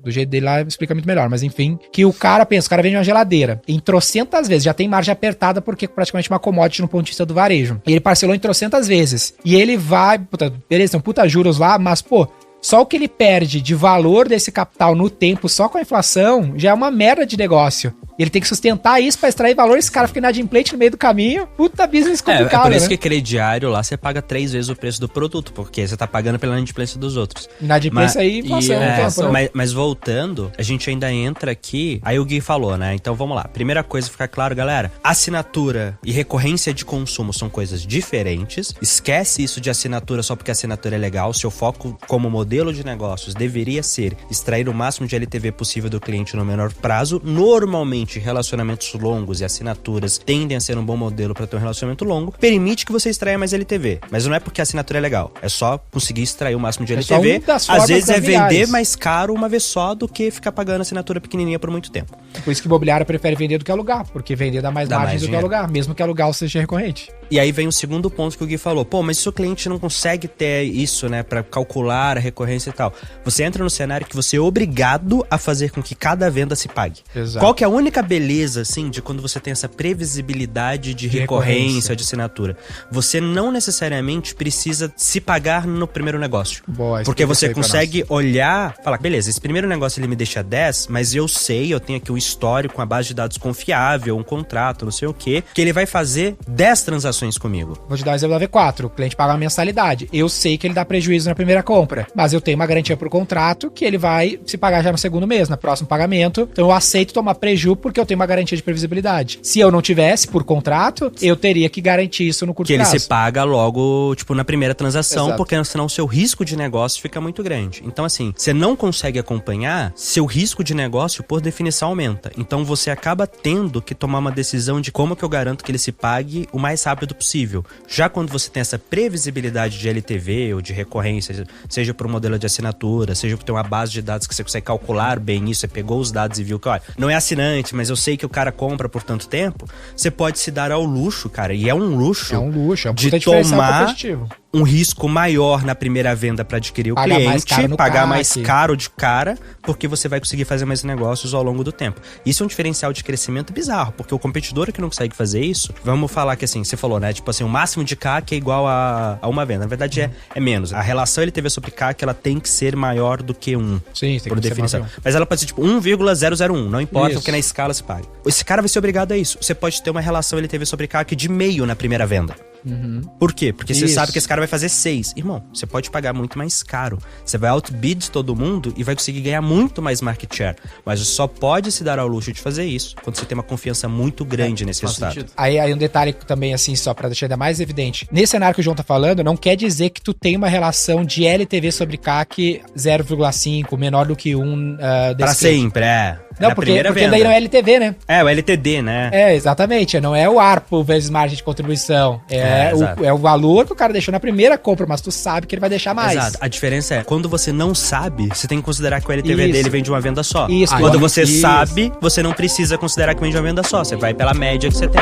do jeito dele lá, explica muito melhor. Mas enfim, que o cara pensa, o cara vende uma geladeira em trocentas vezes, já tem margem apertada porque é praticamente uma commodity no ponto de vista do varejo. E ele parcelou em trocentas vezes. E ele vai, puta, beleza, tem um puta juros lá, mas, pô, só o que ele perde de valor desse capital no tempo, só com a inflação, já é uma merda de negócio. Ele tem que sustentar isso pra extrair valor, esse cara fica inadimplente no meio do caminho. Puta business complicado, é por isso né? que crediário lá você paga 3 vezes o preço do produto, porque você tá pagando pela inadimplência dos outros. Inadimplência aí, inflação. Tempo, né? Mas voltando, a gente ainda entra aqui, aí o Gui falou, né? Então vamos lá. Primeira coisa, ficar claro, galera, assinatura e recorrência de consumo são coisas diferentes. Esquece isso de assinatura só porque a assinatura é legal. Seu foco como modelo de negócios deveria ser extrair o máximo de LTV possível do cliente no menor prazo. Normalmente, relacionamentos longos e assinaturas tendem a ser um bom modelo para ter um relacionamento longo. Permite que você extraia mais LTV, mas não é porque a assinatura é legal, é só conseguir extrair o máximo de só LTV. uma das Às formas vezes é das milhares. vender mais caro uma vez só do que ficar pagando assinatura pequenininha por muito tempo. Por isso que o imobiliário prefere vender do que alugar, porque vender dá mais Dá margem mais do que dinheiro. alugar, mesmo que alugar seja recorrente. E aí vem o segundo ponto que o Gui falou. Pô, mas se o cliente não consegue ter isso, né, pra calcular a recorrência e tal, você entra no cenário que você é obrigado a fazer com que cada venda se pague. Exato. Qual que é a única beleza, assim, de quando você tem essa previsibilidade de recorrência, de assinatura? Você não necessariamente precisa se pagar no primeiro negócio. Boa, porque você explica isso aí consegue olhar, falar, beleza, esse primeiro negócio ele me deixa 10, mas eu sei, eu tenho aqui um histórico, uma base de dados confiável, um contrato, não sei o quê, que ele vai fazer 10 transações comigo. Vou te dar um exemplo da V4. O cliente paga uma mensalidade. Eu sei que ele dá prejuízo na primeira compra, mas eu tenho uma garantia pro contrato que ele vai se pagar já no segundo mês, no próximo pagamento. Então eu aceito tomar prejuízo porque eu tenho uma garantia de previsibilidade. Se eu não tivesse por contrato, eu teria que garantir isso no curto que prazo. Ele se paga logo, tipo, na primeira transação, Exato. porque senão o seu risco de negócio fica muito grande. Então, assim, você não consegue acompanhar, seu risco de negócio, por definição, aumenta. Então, você acaba tendo que tomar uma decisão de como que eu garanto que ele se pague o mais rápido possível. Já quando você tem essa previsibilidade de LTV ou de recorrência, seja por um modelo de assinatura, seja por ter uma base de dados que você consegue calcular bem isso, você pegou os dados e viu que, olha, não é assinante, mas eu sei que o cara compra por tanto tempo, você pode se dar ao luxo, cara, e é um luxo. É um luxo, é um de puta diferencial tomar competitivo. um risco maior na primeira venda para adquirir o Pagar cliente, mais caro no pagar CAC. mais caro de cara, porque você vai conseguir fazer mais negócios ao longo do tempo. Isso é um diferencial de crescimento bizarro, porque o competidor que não consegue fazer isso, vamos falar que assim, você falou, né, tipo assim, o máximo de CAC é igual a uma venda. Na verdade é menos. A relação LTV sobre CAC, ela tem que ser maior do que 1. Sim, tem por que ser definição. maior. Mas ela pode ser tipo 1,001, não importa, Isso. porque na escala se paga. Esse cara vai ser obrigado a isso. Você pode ter uma relação LTV sobre CAC de meio na primeira venda. Por quê? Porque você Isso. sabe que esse cara vai fazer 6. Irmão, você pode pagar muito mais caro. Você vai outbid todo mundo e vai conseguir ganhar muito mais market share. Mas você só pode se dar ao luxo de fazer isso quando você tem uma confiança muito grande nesse faz resultado. sentido. Aí um detalhe também, assim, só pra deixar ainda mais evidente. Nesse cenário que o João tá falando, não quer dizer que tu tem uma relação de LTV sobre CAC 0,5, menor do que 1 Pra desse cliente. sempre, é. Não, Na porque primeira venda. daí não é LTV, né? É, o LTD, né? É, exatamente. Não é o ARPU vezes margem de contribuição. exato. É o valor que o cara deixou na primeira compra, mas tu sabe que ele vai deixar mais. Exato. A diferença é, quando você não sabe, você tem que considerar que o LTV Isso. dele vem de uma venda só. Isso. Quando Aí, você isso. sabe, você não precisa considerar que vem de uma venda só. Você vai pela média que você tem.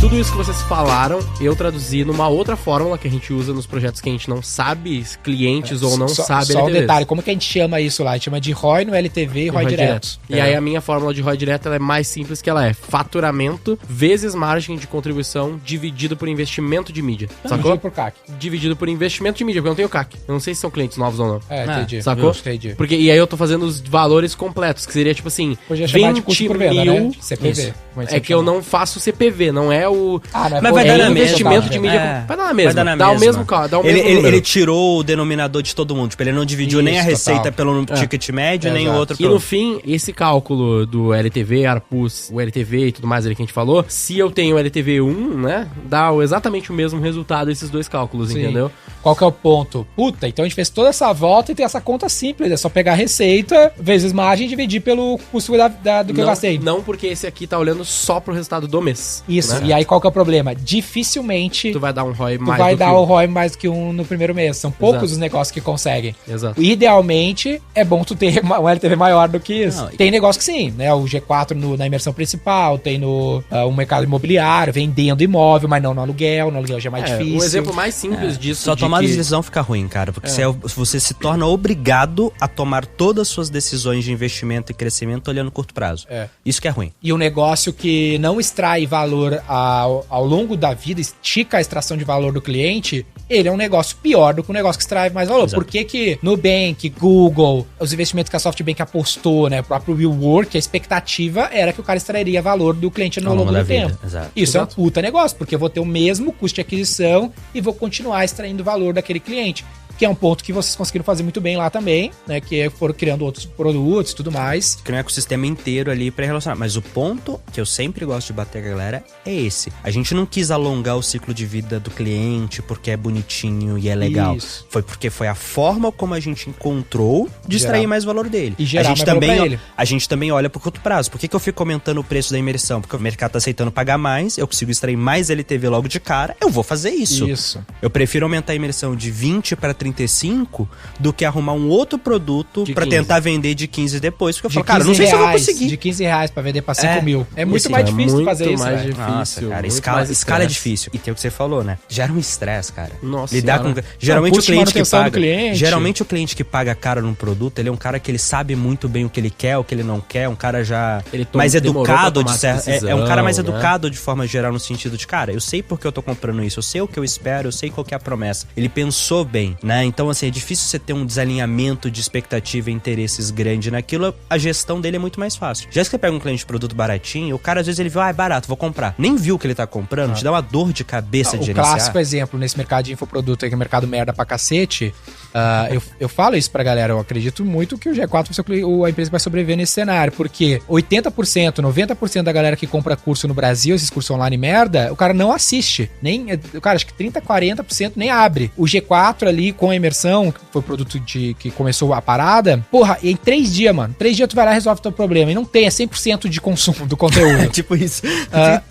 Tudo isso que vocês falaram, eu traduzi numa outra fórmula que a gente usa nos projetos que a gente não sabe, clientes ou não sabe Só um LTVs. detalhe, como que a gente chama isso lá? A gente chama de ROI no LTV e ROI direto. E aí a minha fórmula de ROI direto ela é mais simples, que ela é faturamento vezes margem de contribuição dividido por investimento de mídia. Sacou? Dividido por CAC. Dividido por investimento de mídia, porque eu não tenho CAC. Eu não sei se são clientes novos ou não. Entendi. Sacou? Entendi. Porque, e aí eu tô fazendo os valores completos, que seria tipo assim, Podia chamar de 20 custo por venda, mil... né? CPV. Isso. como a gente É sempre que eu chama. não faço CPV, não é o... Ah, não é Mas por- vai dar é na investimento mesma. de mídia. É. Vai dar na mesma. Vai dar na Dá o mesma. mesmo, dá o mesmo Ele número. tirou o denominador de todo mundo. Tipo, ele não dividiu nem a Isso, receita total. pelo ticket médio, nem o Exato. outro E no pelo... fim, esse cálculo do LTV, ARPUs, o LTV e tudo mais ali que a gente falou, se eu tenho LTV 1, né, dá exatamente o mesmo resultado esses dois cálculos, Sim. entendeu? Qual que é o ponto? Puta, então a gente fez toda essa volta e tem essa conta simples. É só pegar a receita vezes margem e dividir pelo custo do que eu gastei. Não, porque esse aqui tá olhando só pro resultado do mês. Isso. né? E aí qual que é o problema? Dificilmente Tu vai dar um ROI tu mais vai do dar que o ROI mais do que um no primeiro mês. São poucos Exato. os negócios que conseguem. Exato. Idealmente, é bom tu ter um LTV maior do que isso. Não, Tem negócio que sim, né? O G4 na imersão principal, tem no mercado imobiliário, vendendo imóvel, mas não no aluguel. No aluguel já é mais difícil. Um exemplo mais simples disso Só de tomar que- decisão fica ruim, cara. Porque você se torna obrigado a tomar todas as suas decisões de investimento e crescimento olhando curto prazo. É. Isso que é ruim. E um negócio que não extrai valor ao longo da vida, estica a extração de valor do cliente, ele é um negócio pior do que um negócio que extrai mais valor. Exato. Por que que Nubank, Google, os investimentos que a SoftBank apostou, né, o próprio WeWork, a expectativa era que o cara extrairia valor do cliente no Ao longo longo do da vida, tempo. exato. Isso Exato. é um puta negócio, porque eu vou ter o mesmo custo de aquisição e vou continuar extraindo valor daquele cliente. Que é um ponto que vocês conseguiram fazer muito bem lá também, né? Que foram criando outros produtos e tudo mais. Criar um ecossistema inteiro ali pra relacionar. Mas o ponto que eu sempre gosto de bater com a galera é esse. A gente não quis alongar o ciclo de vida do cliente porque é bonitinho e é legal. Isso. Foi porque foi a forma como a gente encontrou de extrair Gerar. mais valor dele. E gerar a gente mais valor também, pra ele. A gente também olha pro curto prazo. Por que eu fico aumentando o preço da imersão? Porque o mercado tá aceitando pagar mais, eu consigo extrair mais LTV logo de cara, eu vou fazer isso. Isso. Eu prefiro aumentar a imersão de 20 para 35 do que arrumar um outro produto De pra 15. tentar vender de 15 depois. Porque eu De falo, cara, não sei se eu vou conseguir. De 15 reais pra vender pra 5 mil. É muito assim, mais é difícil muito fazer isso, mais velho. difícil. Nossa, cara, muito escala mais é estresse. difícil. E tem o que você falou, né? Gera um estresse, cara. Nossa Lidar senhora. com... Geralmente o custo de cliente que manutenção do paga... cliente. Geralmente o cliente que paga caro num produto, ele é um cara que ele sabe muito bem o que ele quer, o que ele não quer, um cara já Ele mais demorou pra educado, tomar de certo. essa É um cara mais decisão, né? educado de forma geral, no sentido de, cara, eu sei porque eu tô comprando isso, eu sei o que eu espero, eu sei qual que é a promessa. Ele pensou bem, né? Então, assim, é difícil você ter um desalinhamento de expectativa e interesses grande naquilo, a gestão dele é muito mais fácil. Já que você pega um cliente de produto baratinho, o cara às vezes ele viu, é barato, vou comprar. Nem viu o que ele tá comprando, te dá uma dor de cabeça de O gerenciar. clássico exemplo nesse mercado de infoproduto aí, que é mercado merda pra cacete, eu falo isso pra galera, eu acredito muito que o G4 vai ser a empresa que vai sobreviver nesse cenário, porque 80%, 90% da galera que compra curso no Brasil, esses cursos online merda, o cara não assiste, cara, acho que 30, 40% nem abre. O G4 ali com a imersão, que foi o produto que começou a parada, porra, em 3 dias, mano, 3 dias tu vai lá e resolve o teu problema, e não tem, é 100% de consumo do conteúdo. Tipo isso.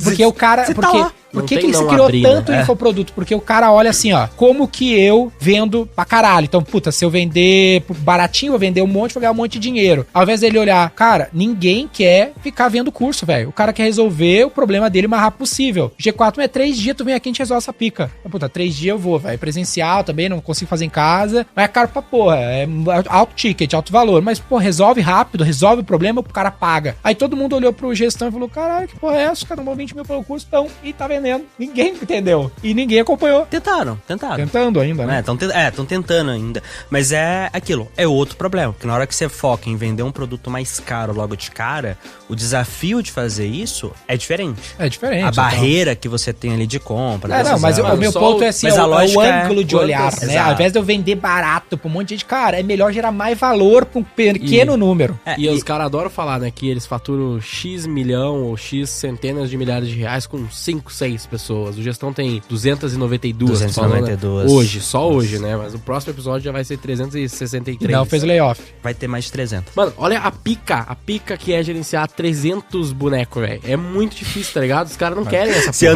Porque o cara. Você tá lá. Por Não que tem se não criou abrir, tanto né? infoproduto? Porque o cara olha assim, ó, como que eu vendo pra caralho? Então, puta, se eu vender baratinho, vou vender um monte, vou ganhar um monte de dinheiro. Ao invés dele olhar, cara, ninguém quer ficar vendo curso, velho. O cara quer resolver o problema dele o mais rápido possível. G4 é 3 dias, tu vem aqui e a gente resolve essa pica. Puta, 3 dias eu vou, velho. Presencial também, não consigo fazer em casa. Mas é caro pra porra. É alto ticket, alto valor. Mas, pô, resolve rápido, resolve o problema, o cara paga. Aí todo mundo olhou pro gestão e falou, caralho, que porra é essa? Cara, não 20 mil pelo curso, então, e tá vendendo. Ninguém entendeu. E ninguém acompanhou. Tentaram. Tentando ainda, né? Estão tentando ainda. Mas é aquilo, é outro problema. Porque na hora que você foca em vender um produto mais caro logo de cara, o desafio de fazer isso é diferente. É diferente. A então. barreira que você tem ali de compra. Não, mas decisão. o meu só ponto o- é assim, mas é a o lógica ângulo é de olhar, quantas- né? Exato. Ao invés de eu vender barato pra um monte de gente, cara, é melhor gerar mais valor pra um pequeno número. E os caras adoram falar, né, que eles faturam X milhão ou X centenas de milhares de reais com 5, 6 pessoas. O Gestão tem 292. 292. Falando, hoje, só hoje, né? Mas o próximo episódio já vai ser 363. Não fez layoff. Vai ter mais de 300. Mano, olha a pica que é gerenciar 300 bonecos, velho. É muito difícil, tá ligado? Os caras não querem essa Você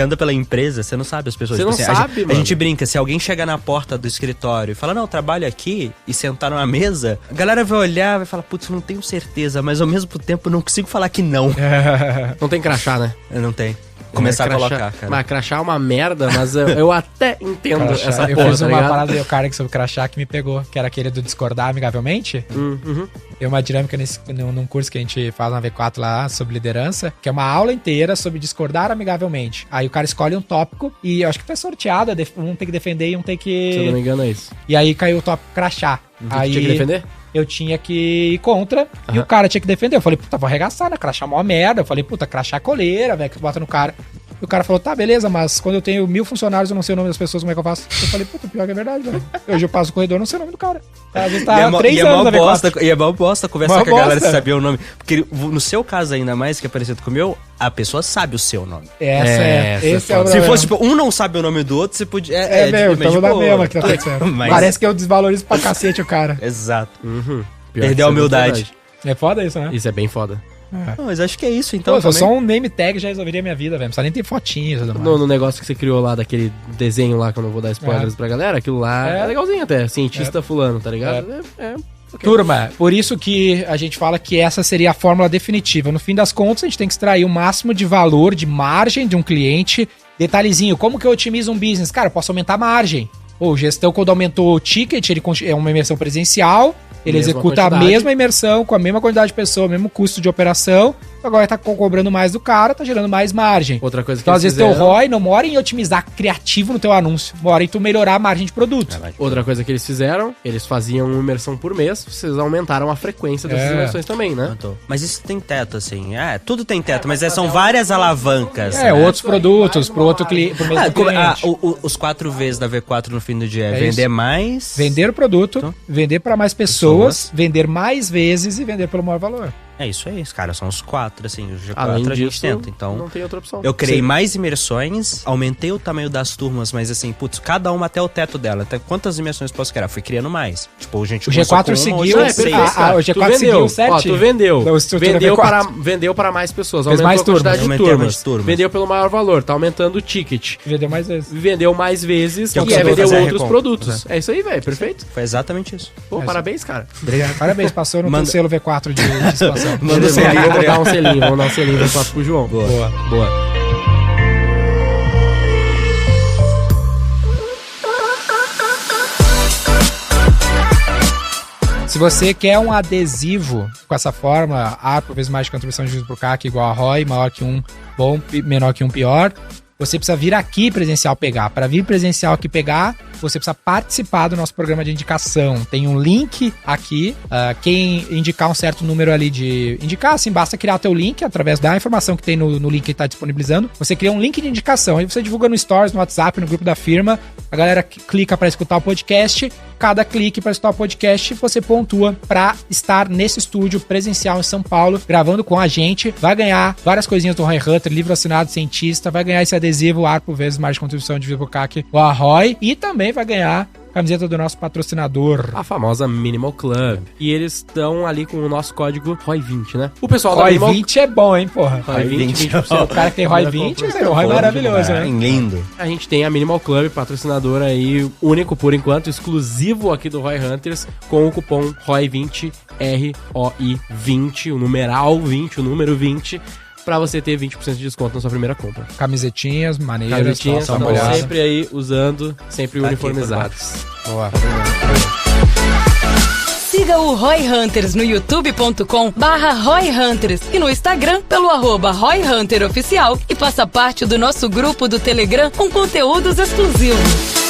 anda pela empresa, você não sabe as pessoas. Você não assim, sabe, a mano. gente brinca, se alguém chegar na porta do escritório e falar, não, trabalho aqui, e sentar numa mesa, a galera vai olhar, vai falar, putz, não tenho certeza, mas ao mesmo tempo não consigo falar que não. Não tem crachá, né? Eu não tenho. Começar a Crachá- colocar, cara. Mas crachá é uma merda, mas eu até entendo Crachá. essa Eu porra, fiz tá uma ligado? parada do cara sobre crachá que me pegou, que era aquele do discordar amigavelmente. Uhum. Tem uma dinâmica num curso que a gente faz na V4 lá sobre liderança, que é uma aula inteira sobre discordar amigavelmente. Aí o cara escolhe um tópico e eu acho que foi sorteado, um tem que defender e um tem Se eu não me que... engano é isso. E aí caiu o tópico crachá. Aí Tinha que defender? eu tinha que ir contra e o cara tinha que defender. Eu falei, puta, vou arregaçar, né? Crachá é mó merda. Eu falei, puta, crachá é coleira, velho, que bota no cara. E o cara falou, tá, beleza, mas quando eu tenho 1000 funcionários, eu não sei o nome das pessoas, como é que eu faço? Eu falei, puta, pior que é verdade, velho. Hoje eu passo o corredor, não sei o nome do cara. Às vezes tá há 3 anos na V4. E é mal bosta conversar Mó com a galera bosta. se sabia o nome. Porque no seu caso, ainda mais, que é parecido com o meu, a pessoa sabe o seu nome. Esse é o Se problema. fosse, tipo, um não sabe o nome do outro, você podia... É, meu, mas, tamo na tipo, mesma que tá tudo certo. Mas- Parece que eu desvalorizo pra cacete o cara. Exato. Pior Perdeu que a isso é humildade. verdade. É foda isso, né? Isso é bem foda. Não, mas acho que é isso, então. Pô, também. só um name tag já resolveria a minha vida, velho. Não precisa nem ter fotinhos e tudo mais. No negócio que você criou lá, daquele desenho lá, que eu não vou dar spoilers pra galera, aquilo lá é legalzinho até. Cientista fulano, tá ligado? Ok. Turma, por isso que a gente fala que essa seria a fórmula definitiva. No fim das contas, a gente tem que extrair o máximo de valor, de margem de um cliente. Detalhezinho, como que eu otimizo um business? Cara, eu posso aumentar a margem. O gestão, quando aumentou o ticket, ele é uma imersão presencial, ele Mesma executa quantidade. a mesma imersão, com a mesma quantidade de pessoa, o mesmo custo de operação, agora tá cobrando mais do cara, tá gerando mais margem. Outra coisa que Então, às eles vezes, teu fizeram- ROI não mora em otimizar criativo no teu anúncio, mora em tu melhorar a margem de produto. Outra coisa que eles fizeram, eles faziam uma imersão por mês, vocês aumentaram a frequência dessas imersões também, né? Mas isso tem teto, assim. Tudo tem teto, mas são várias alavancas. né? Outros produtos, pro outro cliente, pro mesmo cliente. Os 4 vezes da V4 no fim do dia é É vender isso. mais. Vender o produto, vender para mais pessoas, vender mais vezes e vender pelo maior valor. É isso aí, cara. São os 4, assim. O G4 Além a gente disso, tenta. Então, não tem outra opção. eu criei mais imersões, aumentei o tamanho das turmas, mas assim, putz, cada uma até o teto dela. Até quantas imersões posso criar? Fui criando mais. Tipo, a gente O G4 seguiu. o G4 seguiu certinho. Tu vendeu. Da estrutura V4. Vendeu para mais pessoas. Fez Aumentou mais a quantidade turmas. de Aumentei turmas. mais turmas. Vendeu pelo maior valor. Tá aumentando o ticket. Vendeu mais vezes. Vendeu mais vezes, Que é o que que é você vai vender fazer a outros recompra. produtos. É isso aí, velho. Perfeito. Foi exatamente isso. Pô, parabéns, cara. Obrigado. Parabéns, passou no Manda- selo V4 de expansão. Manda Beleza, selinho, vamos Adriano. dar um selinho. Vamos dar um selinho V4 pro João. Boa. Boa. Se você quer um adesivo com essa forma, A por vezes mais de contribuição de juros por CAC igual a ROI, maior que um bom, menor que um pior, você precisa vir aqui presencial pegar. Para vir presencial aqui pegar, você precisa participar do nosso programa de indicação. Tem um link aqui. Quem indicar um certo número ali de... Indicar, assim, basta criar teu link através da informação que tem no link que está disponibilizando. Você cria um link de indicação. Aí você divulga no Stories, no WhatsApp, no grupo da firma. A galera clica para escutar o podcast. Cada clique para escutar o podcast, você pontua para estar nesse estúdio presencial em São Paulo, gravando com a gente. Vai ganhar várias coisinhas do Roy Hunter, livro assinado, cientista. Vai ganhar esse adesivo, ARPO vezes mais de contribuição de Vivo CAC, o Arroy. E também vai ganhar camiseta do nosso patrocinador. A famosa Minimal Club. E eles estão ali com o nosso código ROI20, né? O pessoal da Roy Minimal 20 é bom, hein, porra. ROI20, 20%. O cara que tem Roy 20, é um Roy maravilhoso, né? Lindo. A gente tem a Minimal Club, patrocinador aí, único por enquanto, exclusivo aqui do Roy Hunters, com o cupom ROI20, ROI20, o numeral 20, o número 20, pra você ter 20% de desconto na sua primeira compra. Camisetinhas, maneiras, Camisetinhas só estão uma olhada. sempre aí usando, sempre Tá aqui uniformizados. Boa. Siga o Roy Hunters no youtube.com/Roy Hunters e no Instagram pelo @Roy Hunter Oficial e faça parte do nosso grupo do Telegram com conteúdos exclusivos.